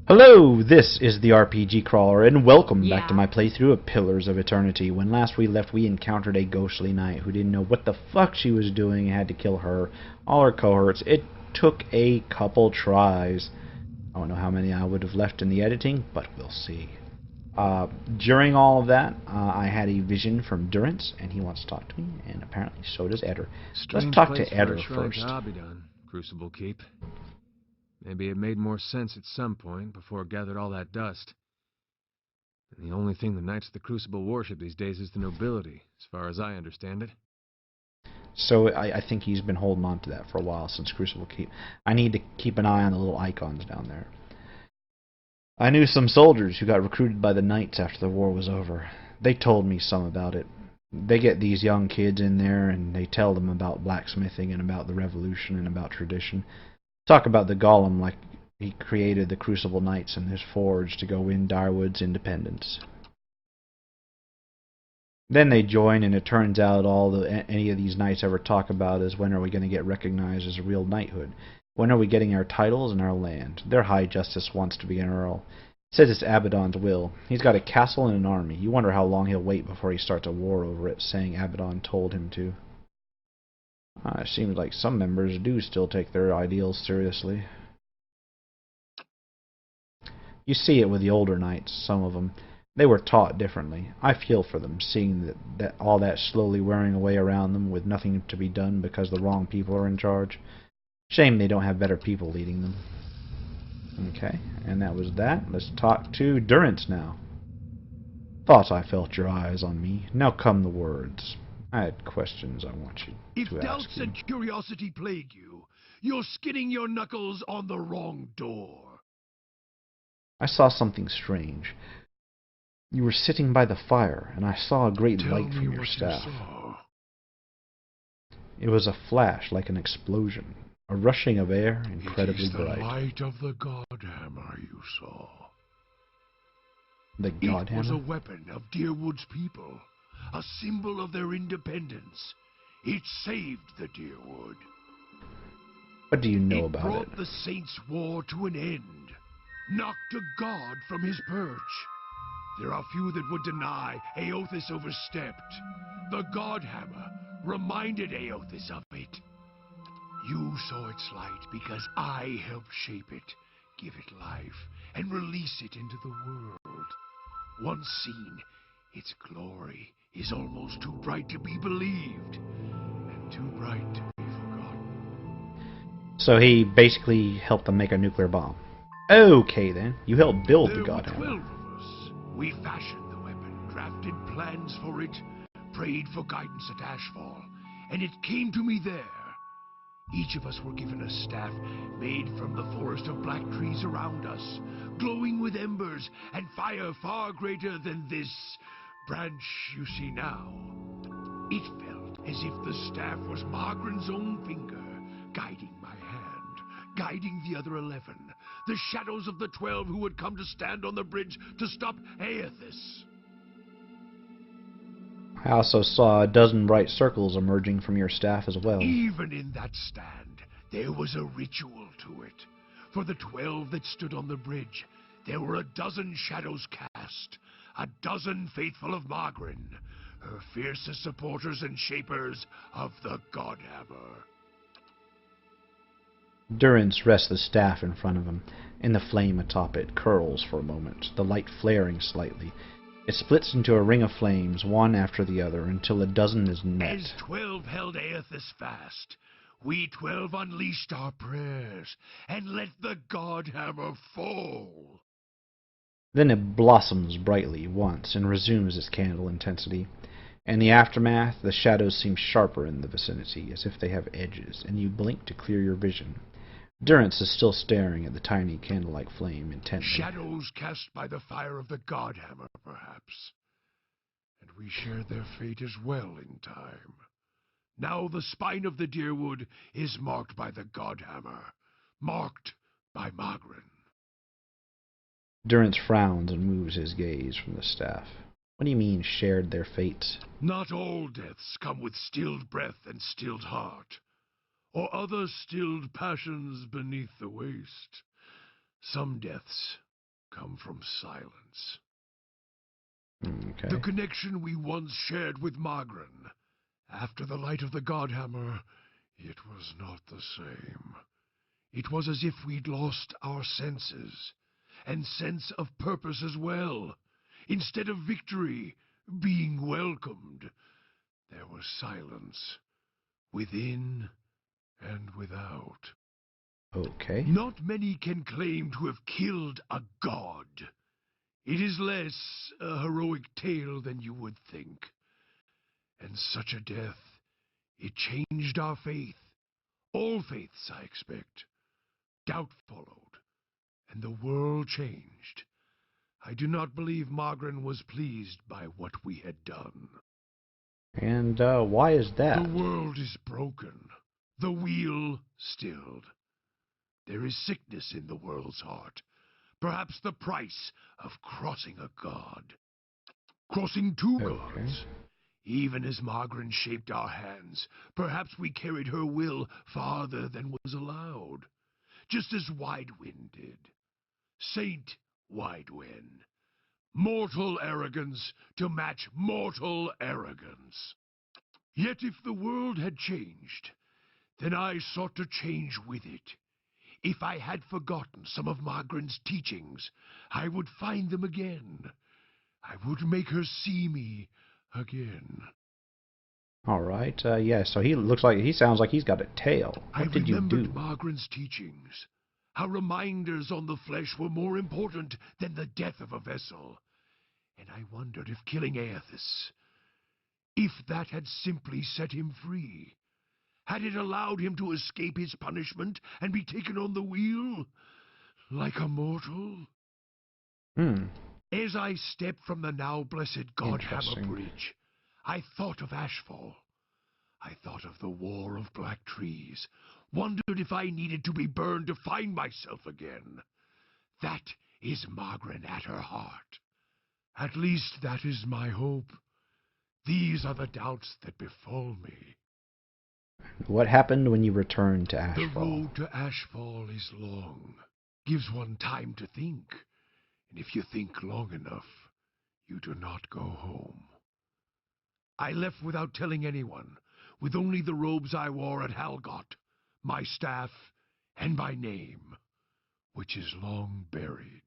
Hello, this is the RPG Crawler, and welcome back to Yeah. my playthrough of Pillars of Eternity. When last we left, we encountered a ghostly knight who didn't know what the fuck she was doing and had to kill her, all her cohorts. It took a couple tries. I don't know how many I would have left in the editing, but we'll see. During all of that, I had a vision from Durance, and he wants to talk to me, and apparently so does Eder. Let's Strange talk place to for Eder a shrine first. to Abidan, Crucible Keep. Maybe it made more sense at some point before it gathered all that dust. And the only thing the Knights of the Crucible worship these days is the nobility, as far as I understand it. So I think he's been holding on to that for a while since Crucible Keep. I need to keep an eye on the little icons down there. I knew some soldiers who got recruited by the Knights after the war was over. They told me some about it. They get these young kids in there and they tell them about blacksmithing and about the revolution and about tradition. Talk about the Golem like he created the Crucible Knights and his forge to go win Direward's independence. Then they join, and it turns out any of these knights ever talk about is when are we going to get recognized as a real knighthood? When are we getting our titles and our land? Their High Justice wants to be an earl. Says it's Abaddon's will. He's got a castle and an army. You wonder how long he'll wait before he starts a war over it, saying Abaddon told him to. It seems like some members do still take their ideals seriously. You see it with the older knights, some of them. They were taught differently. I feel for them, seeing that all that slowly wearing away around them with nothing to be done because the wrong people are in charge. Shame they don't have better people leading them. Okay, and that was that. Let's talk to Durance now. Thought I felt your eyes on me. Now come the words. I had questions I want you If to ask doubts you. and curiosity plague you, you're skidding your knuckles on the wrong door. I saw something strange. You were sitting by the fire, and I saw a great Tell light me from your what staff. you saw. It was a flash like an explosion, a rushing of air, incredibly It is the bright. light of the Godhammer you saw. The It was a Godhammer? weapon of Deerwood's people, a symbol of their independence. It saved the Deerwood. What do you know It about brought it? the Saints' War to an end, knocked a god from his perch. There are few that would deny Aothis overstepped. The Godhammer reminded Aothis of it. You saw its light because I helped shape it, give it life, and release it into the world. Once seen, its glory is almost too bright to be believed, and too bright to be forgotten. So he basically helped them make a nuclear bomb. Okay then, you helped build the There were 12 Godhammer. of us. We fashioned the weapon, drafted plans for it, prayed for guidance at Ashfall, and it came to me there. Each of us were given a staff made from the forest of black trees around us, glowing with embers and fire far greater than this branch you see now. It felt as if the staff was Margaren's own finger, guiding my hand, guiding the other 11, the shadows of the 12 who had come to stand on the bridge to stop Aothis. I also saw a dozen bright circles emerging from your staff as well. Even in that stand, there was a ritual to it. For the 12 that stood on the bridge, there were a dozen shadows cast, a dozen faithful of Margren, her fiercest supporters and shapers of the Godhammer. Durance rests the staff in front of him, and the flame atop it curls for a moment, the light flaring slightly. It splits into a ring of flames, one after the other, until a dozen is met. As 12 held Aothis fast, we 12 unleashed our prayers and let the Godhammer fall. Then it blossoms brightly once and resumes its candle intensity. In the aftermath, the shadows seem sharper in the vicinity, as if they have edges, and you blink to clear your vision. Durance is still staring at the tiny candle-like flame intently. Shadows cast by the fire of the Godhammer, perhaps. And we shared their fate as well in time. Now the spine of the Deerwood is marked by the Godhammer, marked by Margren. Durance frowns and moves his gaze from the staff. What do you mean, shared their fates? Not all deaths come with stilled breath and stilled heart, or other stilled passions beneath the waste. Some deaths come from silence. Okay. The connection we once shared with Magren, after the light of the Godhammer, it was not the same. It was as if we'd lost our senses, and sense of purpose as well. Instead of victory, being welcomed, there was silence, within and without. Okay. Not many can claim to have killed a god. It is less a heroic tale than you would think. And such a death, it changed our faith. All faiths, I expect. Doubt followed, and the world changed. I do not believe Magren was pleased by what we had done. And why is that? The world is broken, the wheel stilled. There is sickness in the world's heart, perhaps the price of crossing a god. Crossing two gods. Even as Magren shaped our hands, perhaps we carried her will farther than was allowed, just as Widewind did. Saint Widewind. Mortal arrogance to match mortal arrogance. Yet if the world had changed, then I sought to change with it. If I had forgotten some of Magren's teachings, I would find them again. I would make her see me again. All right. Yeah. So he sounds like he's got a tail. What did you do? I remembered Magren's teachings. How reminders on the flesh were more important than the death of a vessel. And I wondered if killing Aethys, if that had simply set him free. Had it allowed him to escape his punishment and be taken on the wheel? Like a mortal? As I stepped from the now blessed Godhammer Bridge, I thought of Ashfall. I thought of the War of Black Trees, wondered if I needed to be burned to find myself again. That is Magren at her heart. At least that is my hope. These are the doubts that befall me. What happened when you returned to Ashfall? The road to Ashfall is long, gives one time to think, and if you think long enough, you do not go home. I left without telling anyone, with only the robes I wore at Halgot, my staff, and my name, which is long buried.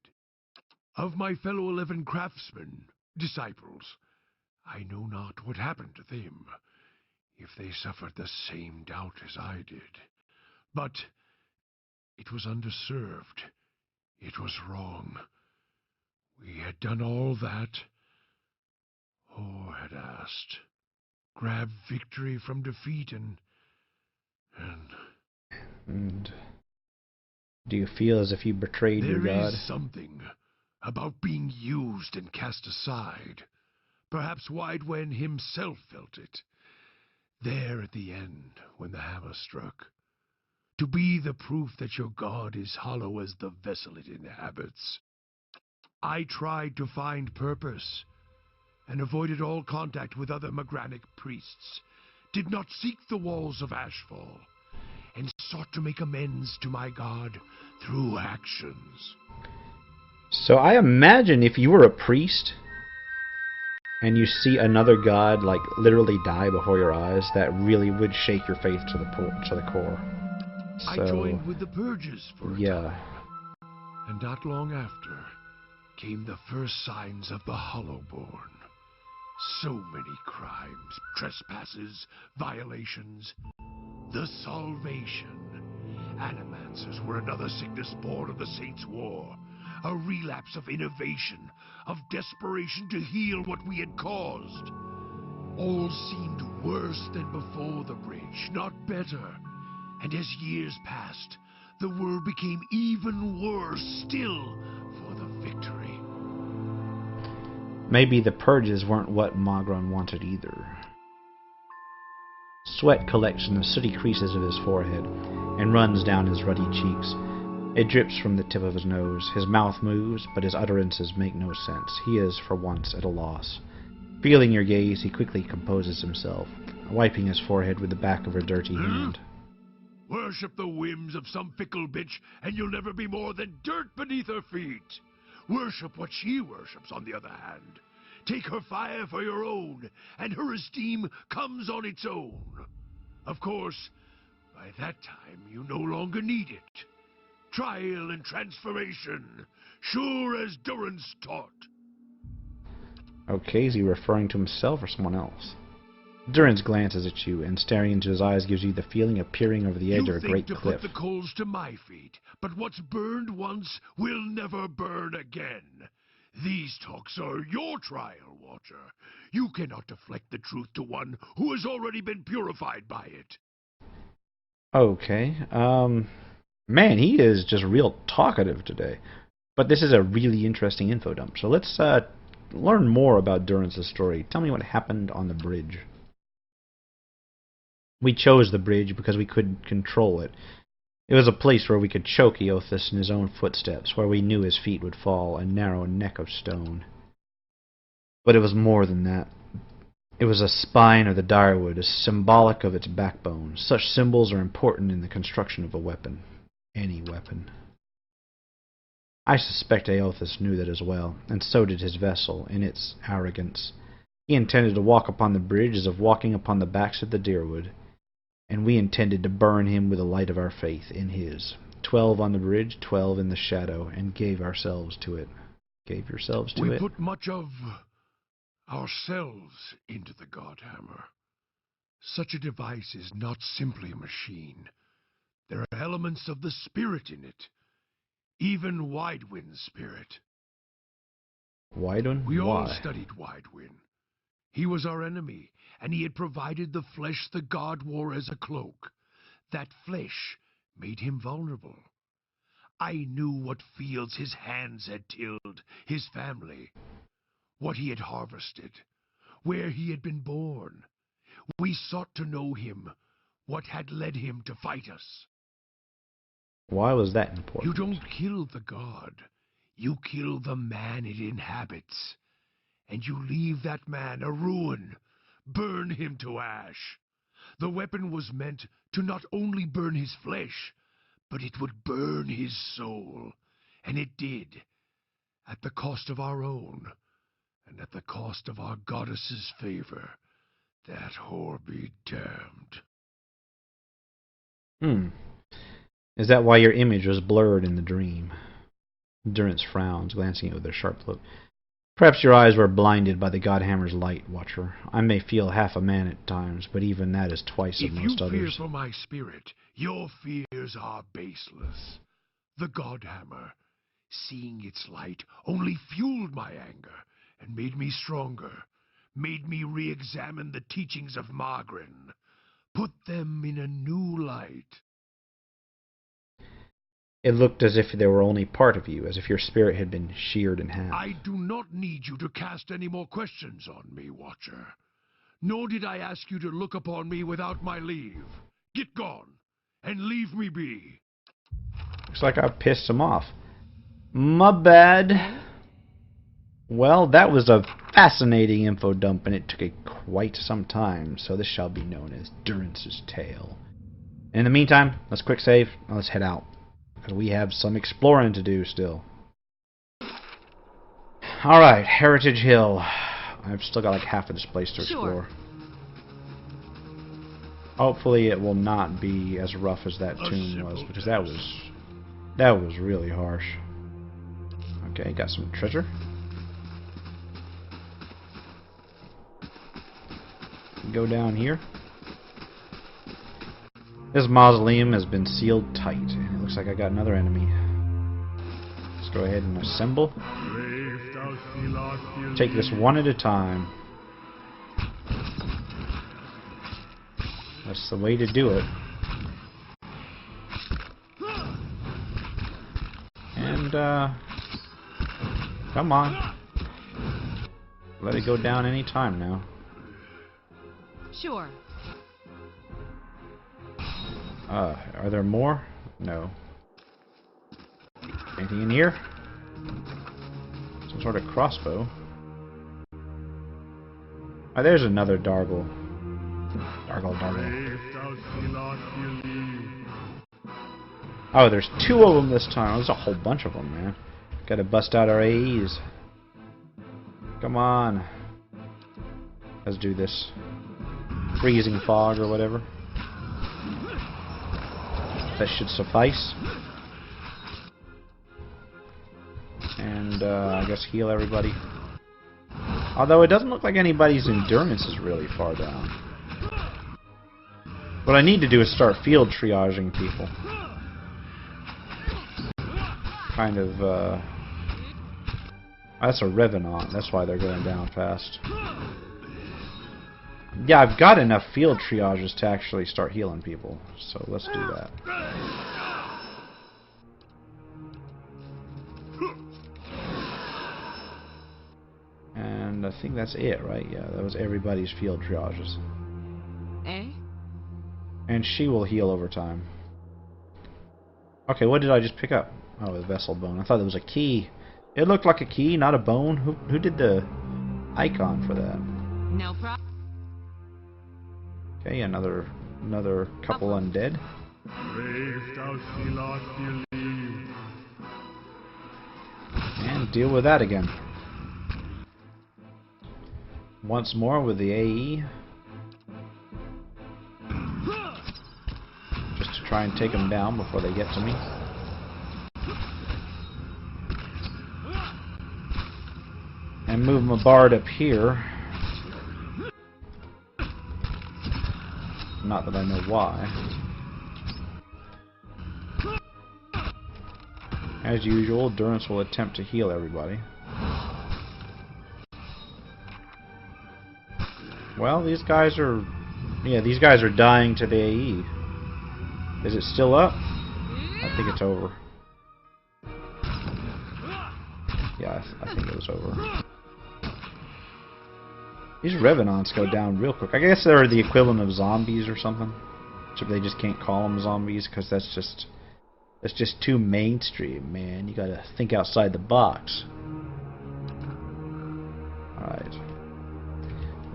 Of my fellow 11 craftsmen, disciples, I know not what happened to them, if they suffered the same doubt as I did. But it was underserved. It was wrong. We had done all that Or had asked. Grab victory from defeat and And do you feel as if you betrayed your god? There is something about being used and cast aside. Perhaps Widewen himself felt it. There at the end, when the hammer struck. To be the proof that your god is hollow as the vessel it inhabits. I tried to find purpose, and avoided all contact with other Magranic priests, did not seek the walls of Ashfall, and sought to make amends to my god through actions. So I imagine if you were a priest, and you see another god, like, literally die before your eyes, that really would shake your faith to the core. I So, joined with the Purges for a yeah. time, and not long after came the first signs of the Hollowborn. So many crimes, trespasses, violations. The Salvation. Animancers were another sickness born of the Saints' War. A relapse of innovation, of desperation to heal what we had caused. All seemed worse than before the bridge, not better. And as years passed, the world became even worse still for the victory. Maybe the purges weren't what Magron wanted either. Sweat collects in the sooty creases of his forehead and runs down his ruddy cheeks. It drips from the tip of his nose. His mouth moves, but his utterances make no sense. He is, for once, at a loss. Feeling your gaze, he quickly composes himself, wiping his forehead with the back of her dirty hand. Worship the whims of some fickle bitch, and you'll never be more than dirt beneath her feet. Worship what she worships, on the other hand. Take her fire for your own, and her esteem comes on its own. Of course, by that time you no longer need it. Trial and transformation, sure as Durance taught. Okay, is he referring to himself or someone else? Durance glances at you, and staring into his eyes gives you the feeling of peering over the edge of a great You think to cliff. put the coals to my feet, but what's burned once will never burn again. These talks are your trial, Watcher. You cannot deflect the truth to one who has already been purified by it. Okay, man, he is just real talkative today. But this is a really interesting info dump, so let's learn more about Durance's story. Tell me what happened on the bridge. We chose the bridge because we couldn't control it. It was a place where we could choke Eothas in his own footsteps, where we knew his feet would fall, a narrow neck of stone. But it was more than that. It was a spine of the direwood, as symbolic of its backbone. Such symbols are important in the construction of a weapon. Any weapon. I suspect Eothas knew that as well, and so did his vessel, in its arrogance. He intended to walk upon the bridge as if walking upon the backs of the deerwood, and we intended to burn him with the light of our faith in his. 12 on the bridge, 12 in the shadow, and gave ourselves to it. Gave yourselves to it? We put much of ourselves into the Godhammer. Such a device is not simply a machine. There are elements of the spirit in it. Even Widewind's spirit. Widewind? We all Why? studied Widewind. He was our enemy, and he had provided the flesh the god wore as a cloak. That flesh made him vulnerable. I knew what fields his hands had tilled, his family, what he had harvested, where he had been born. We sought to know him, what had led him to fight us. Why was that important? You don't kill the god. You kill the man it inhabits. And you leave that man a ruin. Burn him to ash. The weapon was meant to not only burn his flesh, but it would burn his soul. And it did. At the cost of our own. And at the cost of our goddess's favor. That whore be damned. Is that why your image was blurred in the dream? Durance frowns, glancing at it with a sharp look. Perhaps your eyes were blinded by the Godhammer's light, Watcher. I may feel half a man at times, but even that is twice of most others. If you fear for my spirit, your fears are baseless. The Godhammer, seeing its light, only fueled my anger and made me stronger, made me re-examine the teachings of Magrin, put them in a new light. It looked as if they were only part of you, as if your spirit had been sheared in half. I do not need you to cast any more questions on me, Watcher. Nor did I ask you to look upon me without my leave. Get gone, and leave me be. Looks like I pissed him off. My bad. Well, that was a fascinating info dump, and it took quite some time, so this shall be known as Durance's Tale. In the meantime, let's quick save, and let's head out. Because we have some exploring to do still. Alright, Heritage Hill. I've still got like half of this place to explore. Hopefully it will not be as rough as that tomb was, because that was really harsh. Okay, got some treasure. Go down here. This mausoleum has been sealed tight, and it looks like I got another enemy. Let's go ahead and assemble. Take this one at a time. That's the way to do it. And, come on. Let it go down any time now. Sure. Are there more? No. Anything in here? Some sort of crossbow. Oh, there's another Dargle. Dargle. Oh, there's two of them this time. There's a whole bunch of them, man. Gotta bust out our AEs. Come on. Let's do this. Freezing fog or whatever. That should suffice. And I guess heal everybody. Although it doesn't look like anybody's endurance is really far down. What I need to do is start field triaging people. Kind of, that's a Revenant, that's why they're going down fast. Yeah, I've got enough field triages to actually start healing people, so let's do that. And I think that's it, right? Yeah, that was everybody's field triages. Eh? And she will heal over time. Okay, what did I just pick up? Oh, a vessel bone. I thought it was a key. It looked like a key, not a bone. Who did the icon for that? No problem. Okay, another couple undead. And deal with that again. Once more with the AE. Just to try and take them down before they get to me. And move my bard up here. Not that I know why. As usual, Durance will attempt to heal everybody. Well, these guys are... Yeah, these guys are dying to the AE. Is it still up? I think it's over. Yeah, I think it was over. These Revenants go down real quick. I guess they're the equivalent of zombies or something. Except they just can't call them zombies because that's just too mainstream, man. You gotta think outside the box. Alright.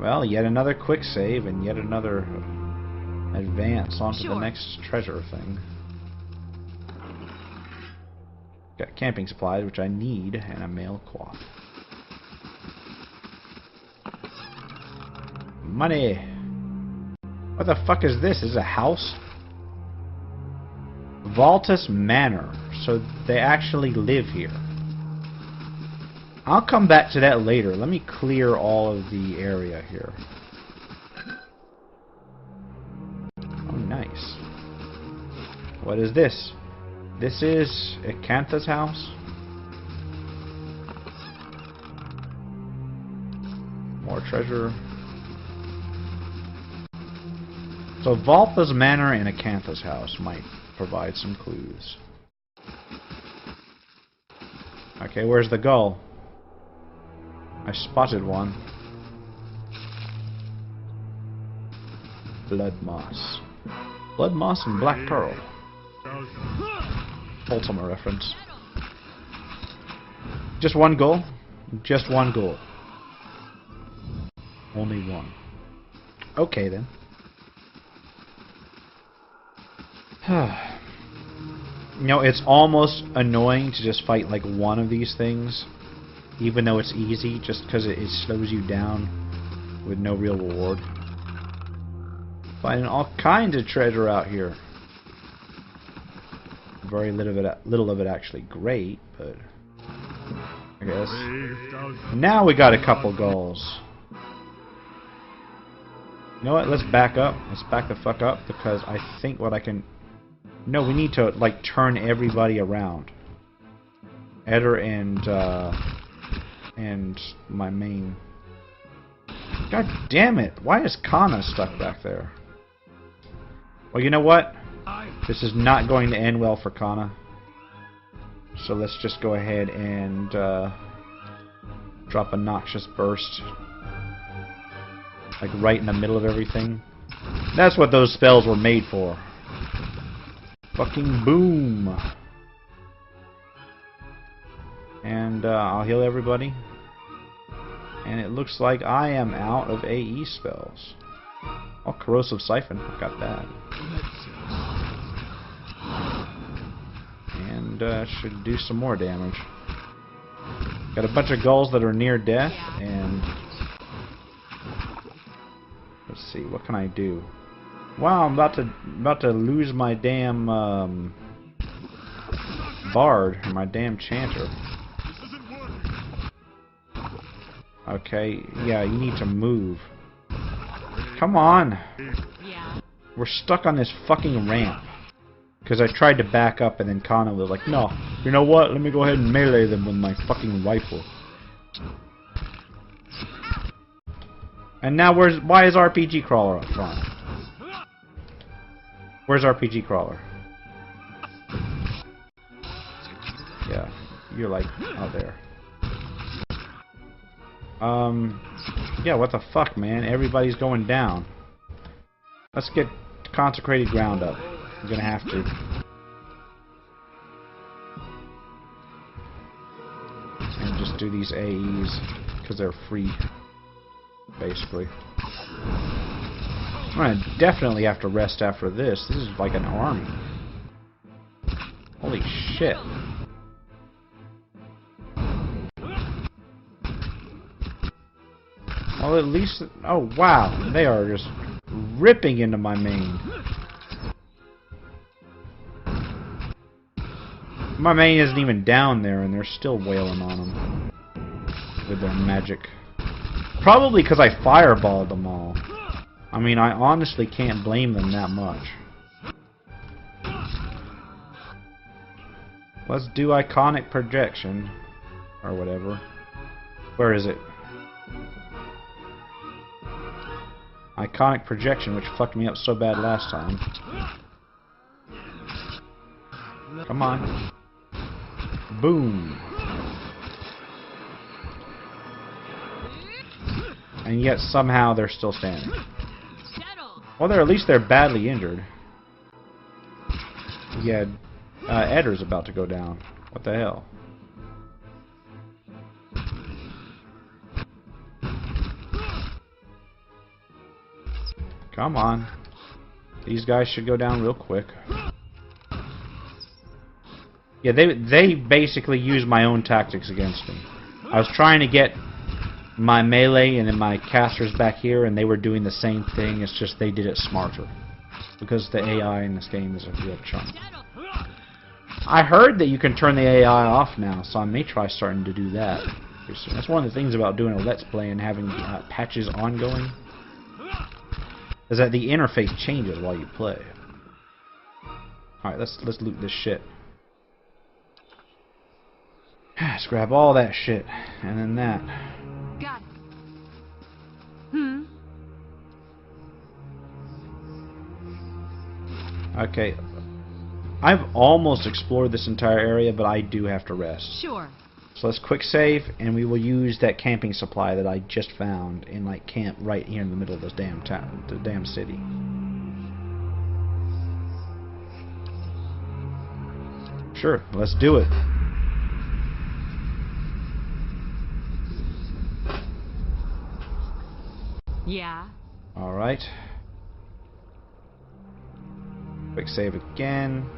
Well, yet another quick save and yet another advance onto the next treasure thing. Got camping supplies, which I need, and a mail cloth. Money! What the fuck is this? Is it a house? Valtus Manor. So they actually live here. I'll come back to that later. Let me clear all of the area here. Oh, nice. What is this? This is Acantha's house? More treasure. So Valtha's Manor and Acantha's house might provide some clues. Okay, where's the gull? I spotted one. Blood moss. Blood moss and black pearl. Ultima reference. Just one goal? Just one goal. Only one. Okay then. You know, it's almost annoying to just fight like one of these things, even though it's easy, just because it slows you down with no real reward. Finding all kinds of treasure out here. Very little of it actually great, but I guess. Now we got a couple goals. You know what? Let's back up. Let's back the fuck up, because I think what I can... No, we need to, like, turn everybody around. Eder and my main... God damn it! Why is Kana stuck back there? Well, you know what? This is not going to end well for Kana. So let's just go ahead and drop a noxious burst. Like right in the middle of everything. That's what those spells were made for. Fucking boom. And I'll heal everybody. And it looks like I am out of AE spells. Oh, Corrosive Siphon. I've got that. And should do some more damage. Got a bunch of gulls that are near death, and let's see, what can I do? Wow, I'm about to lose my damn bard, or my damn chanter. Okay, yeah, you need to move. Come on! Yeah. We're stuck on this fucking ramp. Because I tried to back up and then Kana was like, no, you know what? Let me go ahead and melee them with my fucking rifle. And now why is RPG Crawler up front? Where's RPG Crawler? Yeah, you're like out there. Yeah, what the fuck, man? Everybody's going down. Let's get consecrated ground up. I'm gonna have to. And just do these AEs, because they're free, basically. I'm gonna definitely have to rest after this. This is like an army. Holy shit. Well, at least... Oh, wow. They are just ripping into my main. My main isn't even down there, and they're still wailing on them with their magic. Probably because I fireballed them all. I mean, I honestly can't blame them that much. Let's do iconic projection. Or whatever. Where is it? Iconic projection, which fucked me up so bad last time. Come on. Boom. And yet somehow they're still standing. Well, at least they're badly injured. Yeah, Edder's about to go down. What the hell? Come on. These guys should go down real quick. Yeah, they basically use my own tactics against me. I was trying to get my melee and then my casters back here, and they were doing the same thing. It's just they did it smarter. Because the AI in this game is a real chunk. I heard that you can turn the AI off now, so I may try starting to do that. That's one of the things about doing a Let's Play and having patches ongoing. Is that the interface changes while you play. Alright, let's loot this shit. Let's grab all that shit. And then that. Got it. Okay. I've almost explored this entire area, but I do have to rest. Sure. So let's quick save, and we will use that camping supply that I just found in like camp right here in the middle of this damn town, the damn city. Sure, let's do it. Yeah. All right. Quick save again.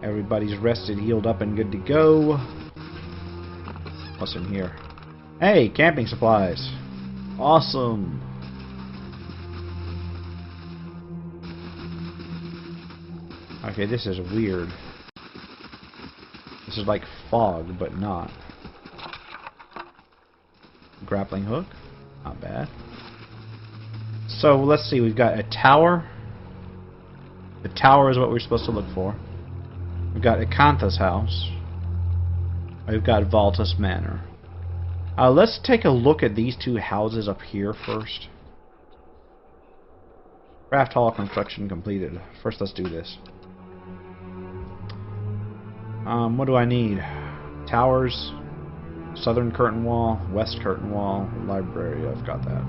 Everybody's rested, healed up, and good to go. What's in here? Hey, camping supplies. Awesome. Okay, this is weird. This is like fog, but not. Grappling hook. Not bad. So, let's see. We've got a tower. The tower is what we're supposed to look for. We've got Acantha's house. We've got Valtus Manor. Let's take a look at these two houses up here first. Craft hall construction completed. First, let's do this. What do I need? Towers, southern curtain wall, west curtain wall, library. I've got that.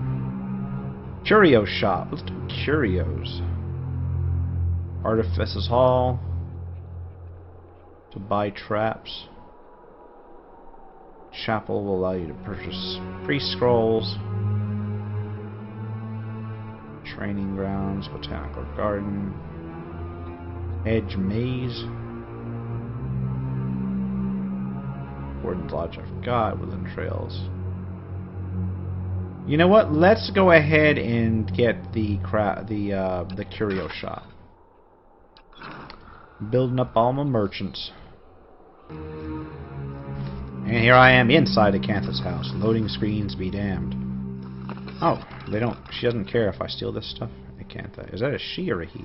Curio shop. Let's do curios. Artifices hall. To buy traps. Chapel will allow you to purchase priest scrolls. Training grounds, botanical garden. Edge maze. Gordon's Lodge. I forgot Woodland Trails. You know what? Let's go ahead and get the curio shop. Building up all my merchants. And here I am inside Acantha's house. Loading screens be damned. Oh, she doesn't care if I steal this stuff? Acantha. Is that a she or a he?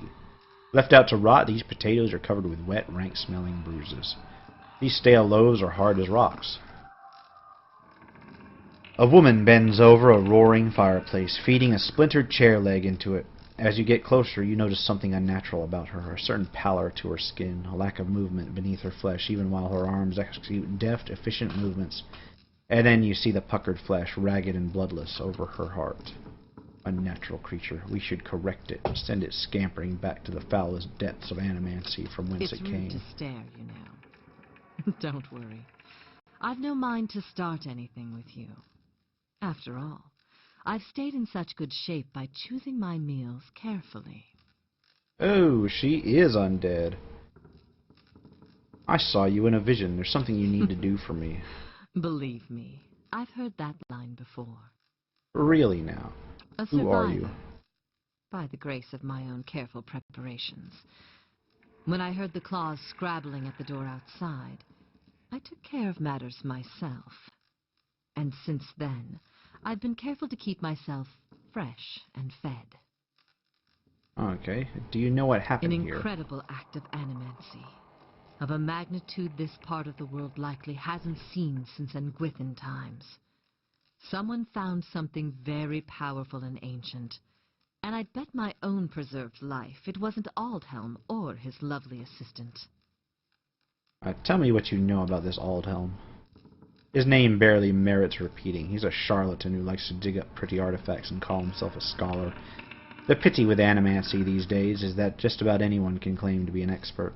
Left out to rot, these potatoes are covered with wet, rank-smelling bruises. These stale loaves are hard as rocks. A woman bends over a roaring fireplace, feeding a splintered chair leg into it. As you get closer, you notice something unnatural about her, a certain pallor to her skin, a lack of movement beneath her flesh, even while her arms execute deft, efficient movements. And then you see the puckered flesh, ragged and bloodless, over her heart. Unnatural creature. We should correct it, send it scampering back to the foulest depths of animancy from whence it came. It's rude to stare, you know. Don't worry. I've no mind to start anything with you. After all, I've stayed in such good shape by choosing my meals carefully. Oh, she is undead. I saw you in a vision. There's something you need to do for me. Believe me, I've heard that line before. Really now? A Who are you? survivor, by the grace of my own careful preparations. When I heard the claws scrabbling at the door outside, I took care of matters myself. And since then, I've been careful to keep myself fresh and fed. Okay. Do you know what happened An here? incredible act of animancy, of a magnitude this part of the world likely hasn't seen since Engwithan times. Someone found something very powerful and ancient, and I'd bet my own preserved life it wasn't Aldhelm or his lovely assistant. Tell me what you know about this Aldhelm. His name barely merits repeating. He's a charlatan who likes to dig up pretty artifacts and call himself a scholar. The pity with animancy these days is that just about anyone can claim to be an expert.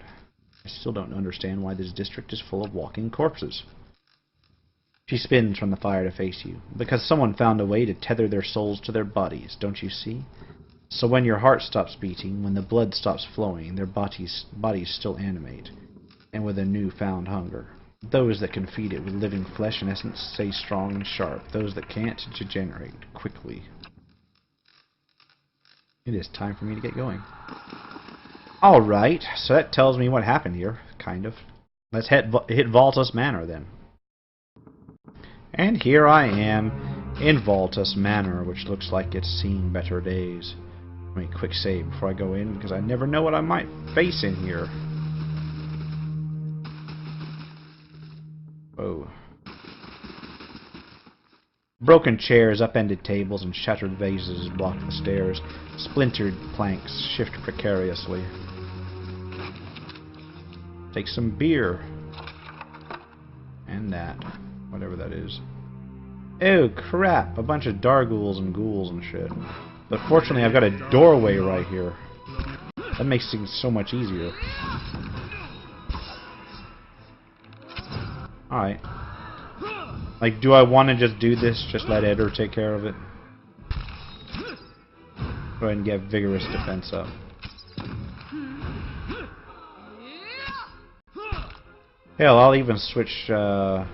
I still don't understand why this district is full of walking corpses. She spins from the fire to face you. Because someone found a way to tether their souls to their bodies, don't you see? So when your heart stops beating, when the blood stops flowing, their bodies still animate, and with a newfound hunger. Those that can feed it with living flesh, in essence, stay strong and sharp. Those that can't, degenerate quickly. It is time for me to get going. Alright, so that tells me what happened here, kind of. Let's hit Valtus Manor, then. And here I am in Valtus Manor, which looks like it's seen better days. Let me quick save before I go in, because I never know what I might face in here. Whoa. Broken chairs, upended tables, and shattered vases block the stairs. Splintered planks shift precariously. Take some beer. And that. Whatever that is. Oh, crap. A bunch of darghouls and ghouls and shit. But fortunately, I've got a doorway right here. That makes things so much easier. Alright. Like, do I want to just do this? Just let Eder take care of it? Go ahead and get vigorous defense up. Hell, I'll even switch the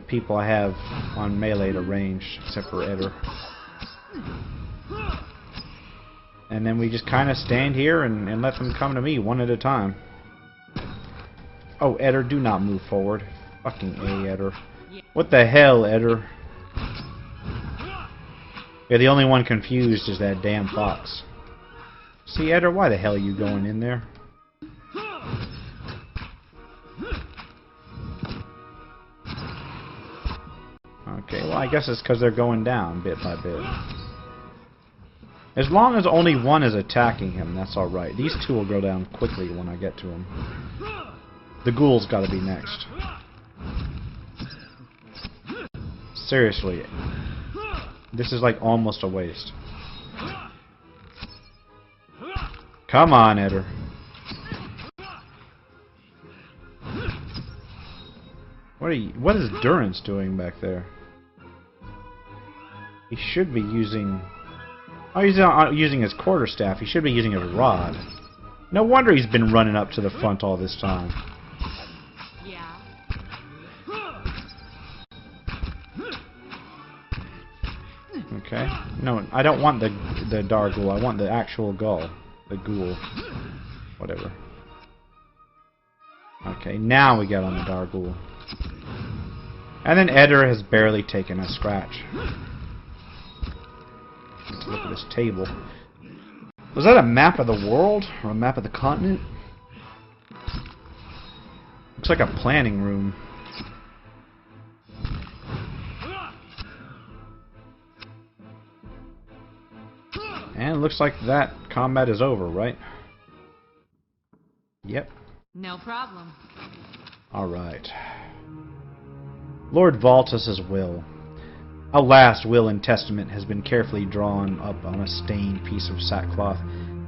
people I have on melee to ranged, except for Eder. And then we just kind of stand here and let them come to me one at a time. Oh, Eder, do not move forward. Fucking A, Eder. What the hell, Eder? Yeah, the only one confused is that damn fox. See, Eder, why the hell are you going in there? Okay, well, I guess it's because they're going down bit by bit. As long as only one is attacking him, that's alright. These two will go down quickly when I get to them. The ghoul's gotta be next. Seriously. This is like almost a waste. Come on, Eder. What is Durance doing back there? He should be using... Oh, he's not using his quarterstaff. He should be using his rod. No wonder he's been running up to the front all this time. Yeah. Okay. No, I don't want the Darghoul. I want the actual Gull. The Ghoul. Whatever. Okay, now we get on the Darghoul. And then Eder has barely taken a scratch. Let's look at this table. Was that a map of the world? Or a map of the continent? Looks like a planning room. And it looks like that combat is over, right? Yep. No problem. Alright. Lord Valtus's will. A last will and testament has been carefully drawn up on a stained piece of sackcloth.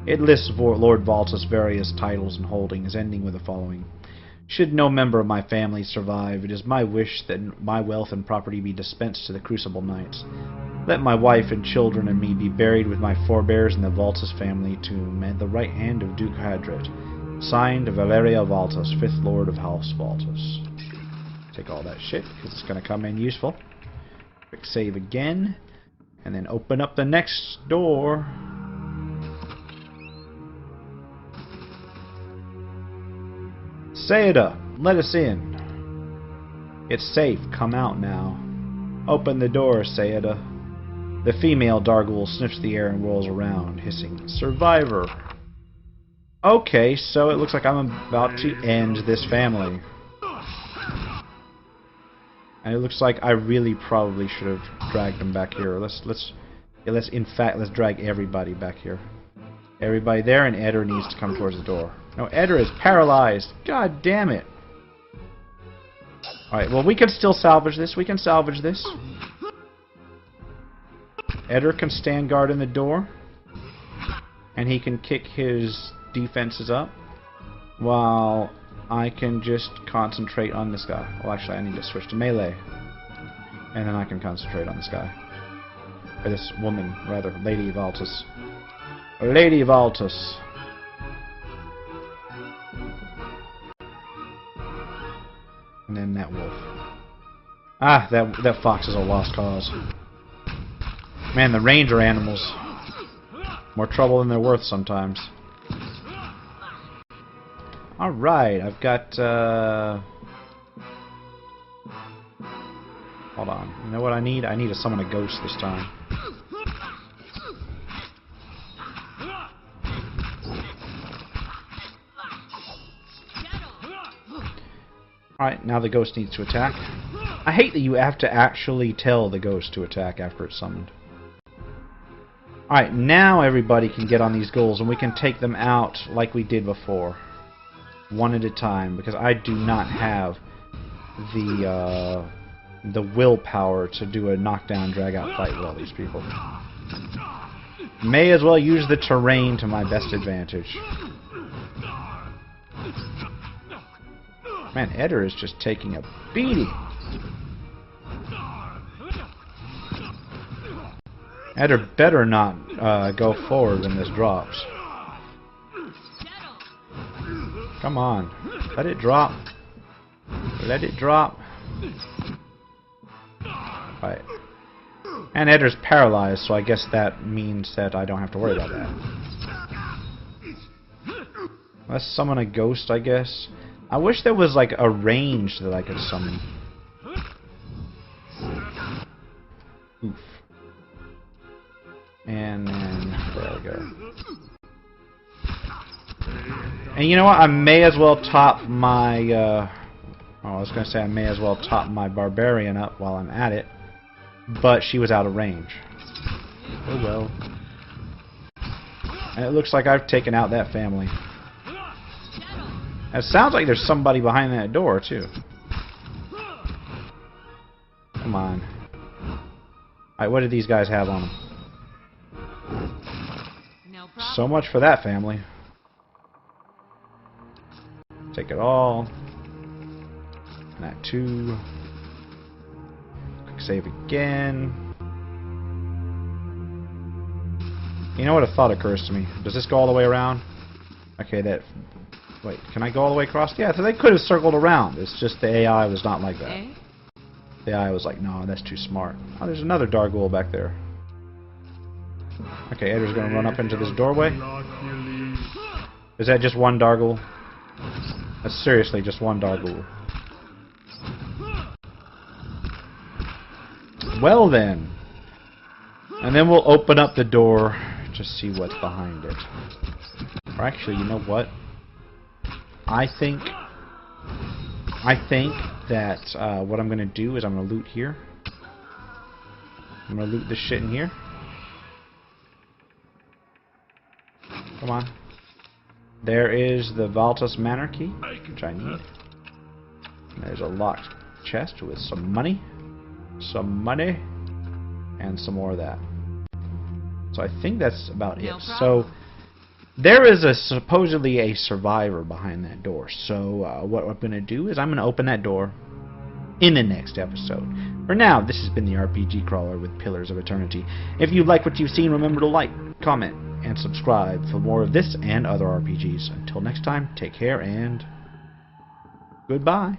It lists Lord Valtus' various titles and holdings, ending with the following. Should no member of my family survive, it is my wish that my wealth and property be dispensed to the Crucible Knights. Let my wife and children and me be buried with my forebears in the Valtus family tomb at the right hand of Duke Hadret. Signed, Valeria Valtus, 5th Lord of House Valtus. Take all that shit, because it's going to come in useful. Quick save again, and then open up the next door. Sayada, let us in. It's safe, come out now. Open the door, Sayada. The female Darghoul sniffs the air and whirls around, hissing, Survivor! Okay, so it looks like I'm about to end this family. And it looks like I really probably should have dragged them back here. Let's drag everybody back here. Everybody there, and Eder needs to come towards the door. No, Eder is paralyzed. God damn it. Alright, well we can still salvage this. We can salvage this. Eder can stand guard in the door. And he can kick his defenses up. While I can just concentrate on this guy. Well, actually, I need to switch to melee. And then I can concentrate on this guy. Or this woman, rather. Lady Valtus. Lady Valtus. And then that wolf. Ah, that fox is a lost cause. Man, the ranger animals. More trouble than they're worth sometimes. Alright, I've got, hold on. You know what I need? I need to summon a ghost this time. Alright, now the ghost needs to attack. I hate that you have to actually tell the ghost to attack after it's summoned. Alright, now everybody can get on these ghouls and we can take them out like we did before. One at a time, because I do not have the willpower to do a knockdown, drag-out fight with all these people. May as well use the terrain to my best advantage. Man, Eder is just taking a beating. Eder better not go forward when this drops. Come on. Let it drop. Let it drop. Right. And Eder's paralyzed, so I guess that means that I don't have to worry about that. Let's summon a ghost, I guess. I wish there was like a range that I could summon. Oof. And then, there we go. And you know what? I may as well top my, I was going to say I may as well top my barbarian up while I'm at it. But she was out of range. Oh well. And it looks like I've taken out that family. It sounds like there's somebody behind that door, too. Come on. Alright, what do these guys have on them? So much for that family. Take it all. And that too. Quick save again. You know what? A thought occurs to me. Does this go all the way around? Okay, that... Wait, can I go all the way across? Yeah, so they could have circled around. It's just the AI was not like that. The AI was like, no, that's too smart. Oh, there's another Darghoul back there. Okay, Edgar's gonna run up into this doorway. Is that just one Dargle? That's seriously just one Dargle. Well then. And then we'll open up the door to see what's behind it. Or actually, you know what? I think that what I'm going to do is I'm going to loot here. I'm going to loot this shit in here. Come on. There is the Valtus Manor key, which I need. And there's a locked chest with some money. Some money. And some more of that. So I think that's about it. So there is supposedly a survivor behind that door. So what I'm going to do is I'm going to open that door in the next episode. For now, this has been the RPG Crawler with Pillars of Eternity. If you like what you've seen, remember to like, comment, and subscribe for more of this and other RPGs. Until next time, take care and goodbye.